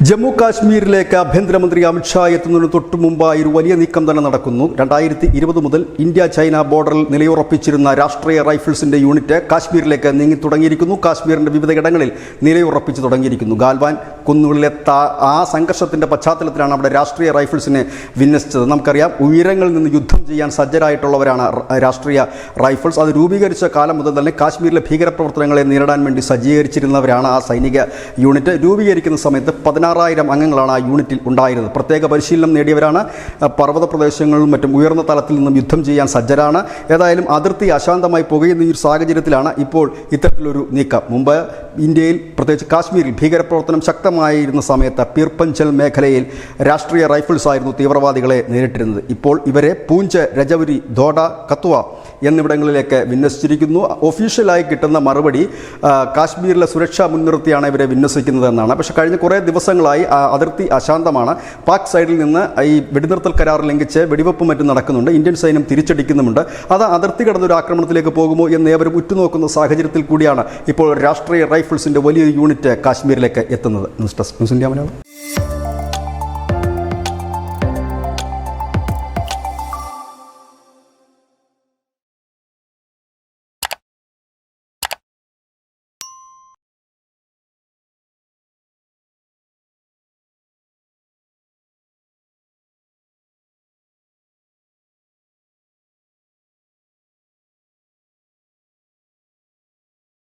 ജമ്മു കാശ്മീരിലേക്ക് ആഭ്യന്തരമന്ത്രി അമിത്ഷാ എത്തുന്നതിന് തൊട്ടു മുമ്പായി ഒരു വലിയ നീക്കം തന്നെ നടക്കുന്നു. 2020 മുതൽ ഇന്ത്യ ചൈന ബോർഡറിൽ നിലയുറപ്പിച്ചിരുന്ന രാഷ്ട്രീയ റൈഫിൾസിന്റെ യൂണിറ്റ് കാശ്മീരിലേക്ക് നീങ്ങി തുടങ്ങിയിരിക്കുന്നു. കാശ്മീരിന്റെ വിവിധയിടങ്ങളിൽ നിലയുറപ്പിച്ച് തുടങ്ങിയിരിക്കുന്നു. ഗാൽവാൻ കുന്നുകളിലെ ആ സംഘർഷത്തിന്റെ പശ്ചാത്തലത്തിലാണ് അവിടെ രാഷ്ട്രീയ റൈഫിൾസിനെ വിന്യസിച്ചത്. നമുക്കറിയാം, ഉയരങ്ങളിൽ നിന്ന് യുദ്ധം ചെയ്യാൻ സജ്ജരായിട്ടുള്ളവരാണ് രാഷ്ട്രീയ റൈഫിൾസ്. അത് രൂപീകരിച്ച കാലം മുതൽ തന്നെ കാശ്മീരിലെ ഭീകരപ്രവർത്തനങ്ങളെ നേരിടാൻ വേണ്ടി സജ്ജീകരിച്ചിരുന്നവരാണ് ആ സൈനിക യൂണിറ്റ്. രൂപീകരിക്കുന്ന സമയത്ത് 16,000 അംഗങ്ങളാണ് ആ യൂണിറ്റിൽ ഉണ്ടായിരുന്നത്. പ്രത്യേക പരിശീലനം നേടിയവരാണ്. പർവ്വത പ്രദേശങ്ങളിലും മറ്റും ഉയർന്ന തലത്തിൽ നിന്നും യുദ്ധം ചെയ്യാൻ സജ്ജരാണ്. ഏതായാലും അതിർത്തി അശാന്തമായി പോകുന്ന ഈ ഒരു സാഹചര്യത്തിലാണ് ഇപ്പോൾ ഇത്തരത്തിലൊരു നീക്കം. മുമ്പ് ഇന്ത്യയിൽ, പ്രത്യേകിച്ച് കാശ്മീരിൽ ഭീകരപ്രവർത്തനം ശക്തമായിരുന്ന സമയത്ത് പീർപ്പഞ്ചൽ മേഖലയിൽ രാഷ്ട്രീയ റൈഫിൾസ് ആയിരുന്നു തീവ്രവാദികളെ നേരിട്ടിരുന്നത്. ഇപ്പോൾ ഇവരെ പൂഞ്ച്, രജൗരി, ദോഡ, കത്വ എന്നിവിടങ്ങളിലേക്ക് വിന്യസിച്ചിരിക്കുന്നു. ഒഫീഷ്യലായി കിട്ടുന്ന മറുപടി കാശ്മീരിലെ സുരക്ഷ മുൻനിർത്തിയാണ് ഇവരെ വിന്യസിക്കുന്നതെന്നാണ്. പക്ഷേ കഴിഞ്ഞ കുറേ ദിവസങ്ങളായി അതിർത്തി അശാന്തമാണ്. പാക് സൈഡിൽ നിന്ന് ഈ വെടിനിർത്തൽ കരാർ ലംഘിച്ച് വെടിവെപ്പും മറ്റും നടക്കുന്നുണ്ട്. ഇന്ത്യൻ സൈന്യം തിരിച്ചടിക്കുന്നുമുണ്ട്. അത് അതിർത്തി കടന്നൊരു ആക്രമണത്തിലേക്ക് പോകുമോ എന്ന് ഏവരും ഉറ്റുനോക്കുന്ന സാഹചര്യത്തിൽ കൂടിയാണ് ഇപ്പോൾ രാഷ്ട്രീയ റൈഫിൾസിൻ്റെ വലിയൊരു യൂണിറ്റ് കാശ്മീരിലേക്ക് എത്തുന്നത്. News desk, news India Malayalam.